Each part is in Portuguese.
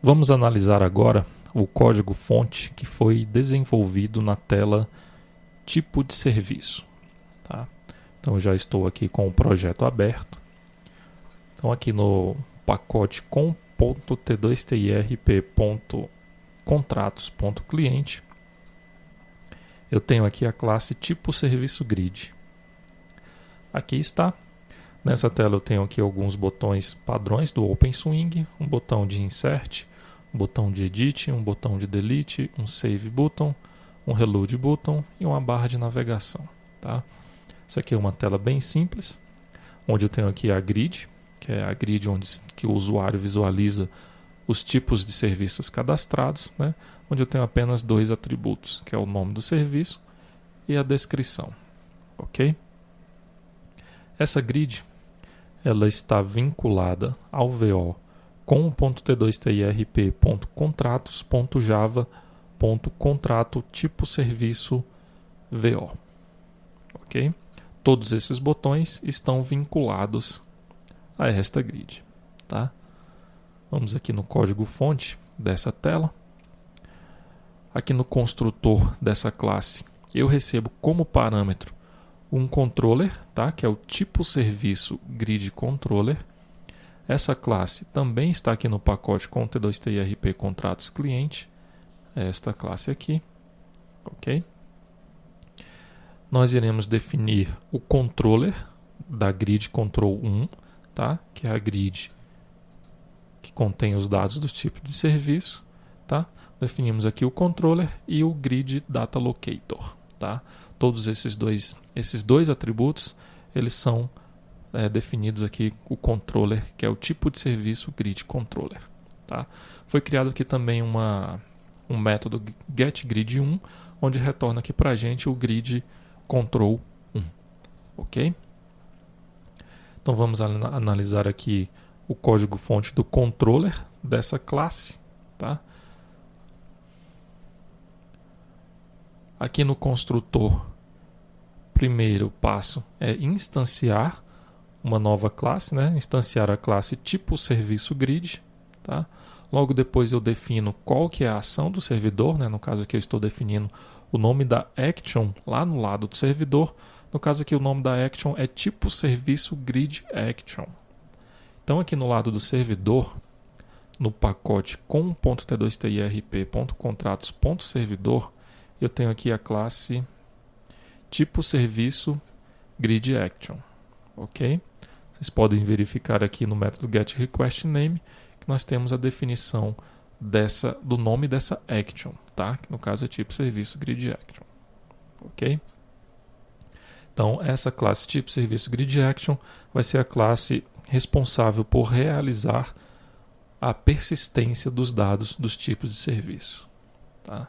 Vamos analisar agora o código-fonte que foi desenvolvido na tela Tipo de Serviço. Tá? Então, eu já estou aqui com o projeto aberto. Então, aqui no pacote com.t2tirp.contratos.cliente, eu tenho aqui a classe Tipo Serviço Grid. Aqui está. Nessa tela eu tenho aqui alguns botões padrões do OpenSwing, um botão de Insert, um botão de Edit, um botão de Delete, um Save Button, um Reload Button e uma barra de navegação. Tá? Isso aqui é uma tela bem simples, onde eu tenho aqui a grid, que é a grid que o usuário visualiza os tipos de serviços cadastrados, né? Onde eu tenho apenas dois atributos, que é o nome do serviço e a descrição. Ok? Essa grid ela está vinculada ao VO com o .t2tirp.contratos.java.contrato tipo serviço VO. Ok? Todos esses botões estão vinculados a esta grid. Tá? Vamos aqui no código-fonte dessa tela. Aqui no construtor dessa classe, eu recebo como parâmetro um controller, tá? Que é o tipo serviço grid controller. Essa classe também está aqui no pacote com T2TIRP contratos cliente. Esta classe aqui. Ok? Nós iremos definir o controller da grid control 1, tá? Que é a grid que contém os dados do tipo de serviço. Tá? Definimos aqui o controller e o grid data locator. Tá? Todos esses dois atributos eles são definidos aqui o controller, que é o tipo de serviço grid controller. Tá? Foi criado aqui também um método getGrid1, onde retorna aqui para a gente o grid control 1. Ok? Então vamos analisar aqui o código-fonte do controller dessa classe. Tá? Aqui no construtor, primeiro passo é instanciar uma nova classe, né? Instanciar a classe tipo serviço grid. Tá? Logo depois eu defino qual que é a ação do servidor, né? No caso aqui eu estou definindo o nome da action lá no lado do servidor. No caso aqui o nome da action é tipo serviço grid action. Então aqui no lado do servidor, no pacote com.t2tirp.contratos.servidor, eu tenho aqui a classe tipo serviço grid action. Ok? Vocês podem verificar aqui no método getRequestName que nós temos a definição do nome dessa action, tá? Que no caso é tipo serviço grid action. Ok? Então essa classe tipo serviço grid action vai ser a classe responsável por realizar a persistência dos dados dos tipos de serviço. Tá?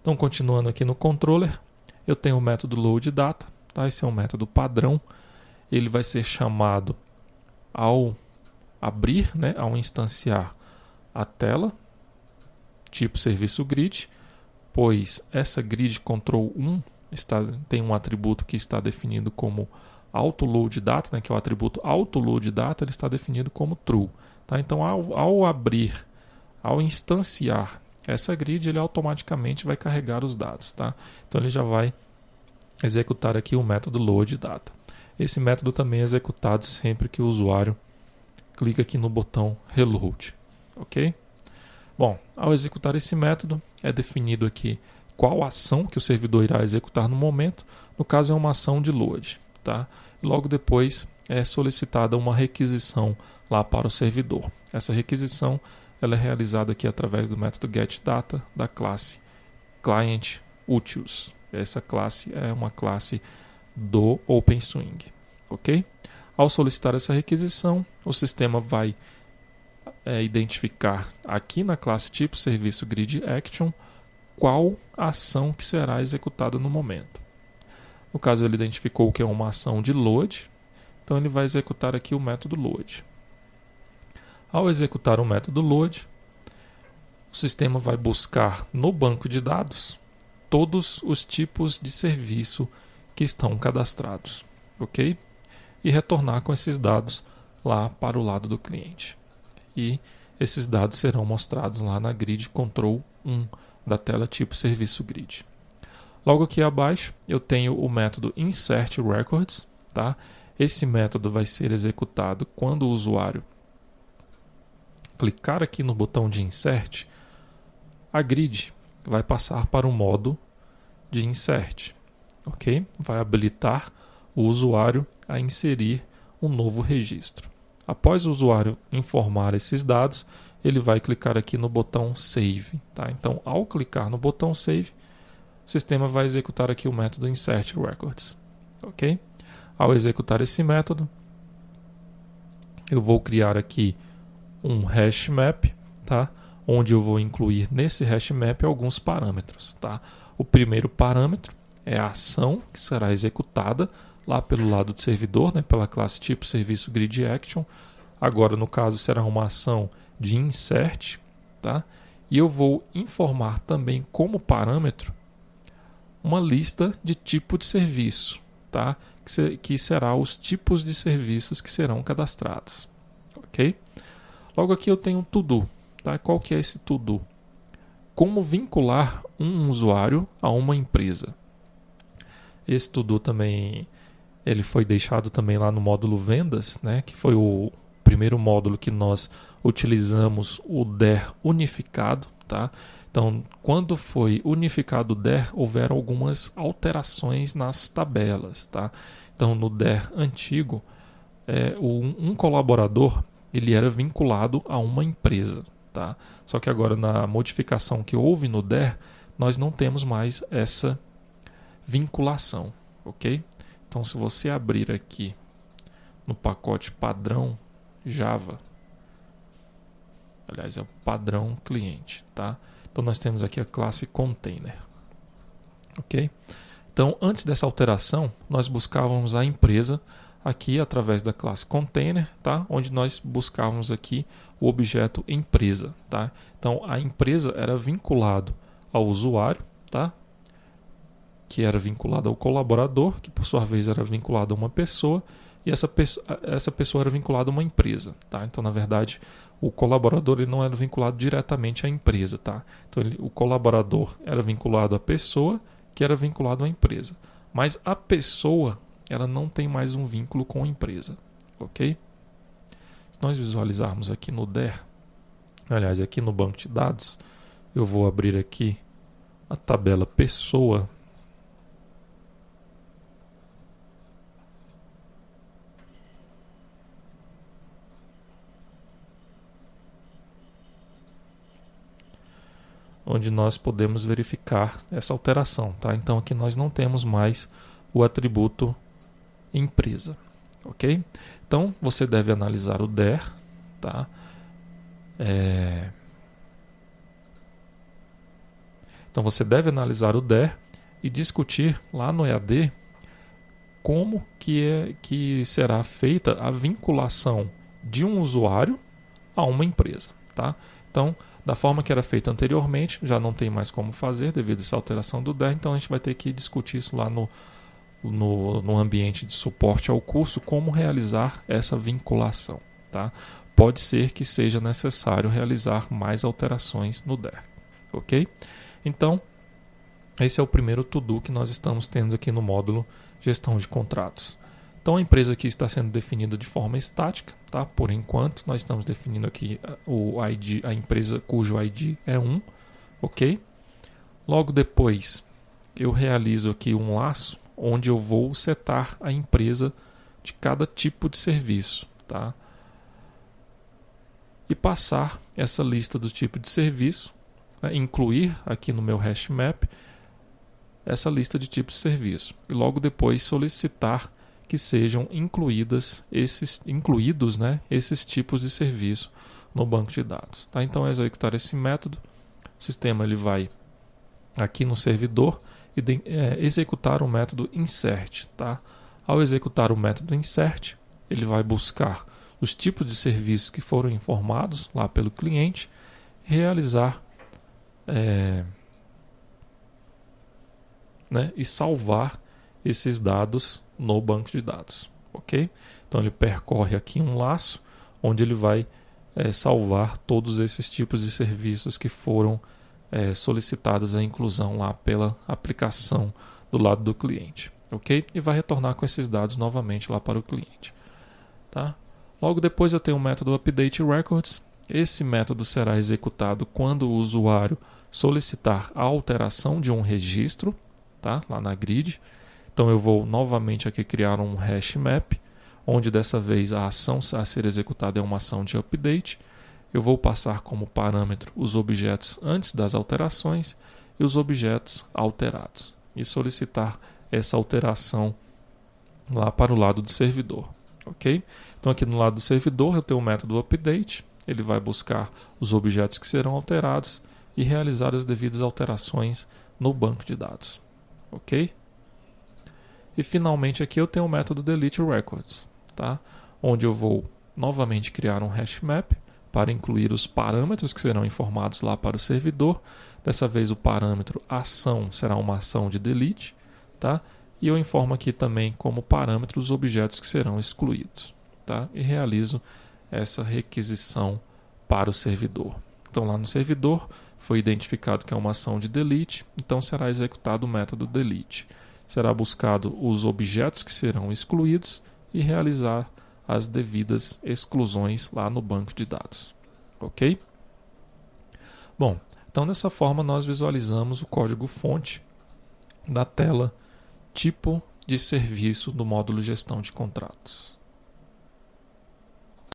Então, continuando aqui no controller, eu tenho o método loadData. Tá? Esse é um método padrão. Ele vai ser chamado ao abrir, né, ao instanciar a tela, tipo serviço grid, pois essa grid control 1 tem um atributo que está definido como AutoLoadData, né, que é o atributo AutoLoadData, ele está definido como true. Tá? Então, ao abrir, ao instanciar essa grid, ele automaticamente vai carregar os dados. Tá? Então, ele já vai executar aqui o método loadData. Esse método também é executado sempre que o usuário clica aqui no botão Reload. Ok? Bom, ao executar esse método, é definido aqui qual ação que o servidor irá executar no momento. No caso, é uma ação de load. Tá? E logo depois é solicitada uma requisição lá para o servidor. Essa requisição ela é realizada aqui através do método getData da classe clientUtils. Essa classe é uma classe do OpenSwing. Ok? Ao solicitar essa requisição, o sistema vai identificar aqui na classe tipo serviço grid action qual ação que será executada no momento. No caso, ele identificou que é uma ação de load, então ele vai executar aqui o método load. Ao executar o método load, o sistema vai buscar no banco de dados todos os tipos de serviço que estão cadastrados, ok? E retornar com esses dados lá para o lado do cliente. E esses dados serão mostrados lá na grid Control 1 da tela tipo serviço grid. Logo aqui abaixo eu tenho o método Insert Records, tá? Esse método vai ser executado quando o usuário clicar aqui no botão de Insert, a grid vai passar para o modo de Insert, ok? Vai habilitar o usuário a inserir um novo registro. Após o usuário informar esses dados, ele vai clicar aqui no botão Save, tá? Então, ao clicar no botão Save, o sistema vai executar aqui o método Insert Records, ok? Ao executar esse método, eu vou criar aqui um hash map, tá? Onde eu vou incluir nesse hash map alguns parâmetros, tá? O primeiro parâmetro é a ação que será executada lá pelo lado do servidor, né? Pela classe tipo serviço grid action. Agora, no caso, será uma ação de insert, tá? E eu vou informar também como parâmetro uma lista de tipo de serviço, tá? Que será os tipos de serviços que serão cadastrados, ok? Logo aqui eu tenho um to-do, tá? Qual que é esse to-do? Como vincular um usuário a uma empresa. Esse to-do também ele foi deixado também lá no módulo vendas, né? Que foi o primeiro módulo que nós utilizamos o DER unificado, tá? Então, quando foi unificado o DER, houveram algumas alterações nas tabelas, tá? Então, no DER antigo, um colaborador ele era vinculado a uma empresa, tá? Só que agora, na modificação que houve no DER, nós não temos mais essa vinculação, ok? Então, se você abrir aqui no pacote padrão Java, aliás, é o padrão cliente, tá? Então, nós temos aqui a classe container, ok? Então, antes dessa alteração, nós buscávamos a empresa aqui através da classe container, tá? Onde nós buscávamos aqui o objeto empresa, tá? Então, a empresa era vinculado ao usuário, tá? Que era vinculado ao colaborador, que por sua vez era vinculado a uma pessoa, e essa pessoa era vinculada a uma empresa, tá? Então, na verdade, o colaborador ele não era vinculado diretamente à empresa, tá? Então, o colaborador era vinculado à pessoa, que era vinculado à empresa. Mas a pessoa, ela não tem mais um vínculo com a empresa, ok? Se nós visualizarmos aqui no DER, aliás, aqui no banco de dados, eu vou abrir aqui a tabela pessoa, onde nós podemos verificar essa alteração, tá? Então aqui nós não temos mais o atributo empresa, ok? Então você deve analisar o DER, tá? Então você deve analisar o DER e discutir lá no EAD como que será feita a vinculação de um usuário a uma empresa, tá? Então, da forma que era feita anteriormente, já não tem mais como fazer devido a essa alteração do DER, então a gente vai ter que discutir isso lá no ambiente de suporte ao curso, como realizar essa vinculação, tá? Pode ser que seja necessário realizar mais alterações no DER, ok? Então, esse é o primeiro to-do que nós estamos tendo aqui no módulo Gestão de Contratos. Então, a empresa aqui está sendo definida de forma estática, tá? Por enquanto, nós estamos definindo aqui o ID, a empresa cujo ID é 1, ok? Logo depois, eu realizo aqui um laço onde eu vou setar a empresa de cada tipo de serviço, tá? E passar essa lista do tipo de serviço, né? Incluir aqui no meu hash map essa lista de tipos de serviço. E logo depois solicitar que sejam incluídos, né, esses tipos de serviço no banco de dados. Tá? Então, ao executar esse método, o sistema ele vai aqui no servidor executar o método insert. Tá? Ao executar o método insert, ele vai buscar os tipos de serviços que foram informados lá pelo cliente e realizar e salvar esses dados no banco de dados, ok? Então ele percorre aqui um laço onde ele vai salvar todos esses tipos de serviços que foram solicitados a inclusão lá pela aplicação do lado do cliente, ok? E vai retornar com esses dados novamente lá para o cliente, tá? Logo depois eu tenho o método update records. Esse método será executado quando o usuário solicitar a alteração de um registro, tá? Lá na grid. Então eu vou novamente aqui criar um hash map, onde dessa vez a ação a ser executada é uma ação de update. Eu vou passar como parâmetro os objetos antes das alterações e os objetos alterados, e solicitar essa alteração lá para o lado do servidor, ok? Então aqui no lado do servidor eu tenho o método update, ele vai buscar os objetos que serão alterados e realizar as devidas alterações no banco de dados, ok? E finalmente aqui eu tenho o método delete records, tá? Onde eu vou novamente criar um hash map para incluir os parâmetros que serão informados lá para o servidor. Dessa vez o parâmetro ação será uma ação de delete, tá? E eu informo aqui também como parâmetro os objetos que serão excluídos, tá? E realizo essa requisição para o servidor. Então lá no servidor foi identificado que é uma ação de delete, então será executado o método delete. Será buscado os objetos que serão excluídos e realizar as devidas exclusões lá no banco de dados, ok? Bom, então dessa forma nós visualizamos o código-fonte da tela tipo de serviço do módulo gestão de contratos.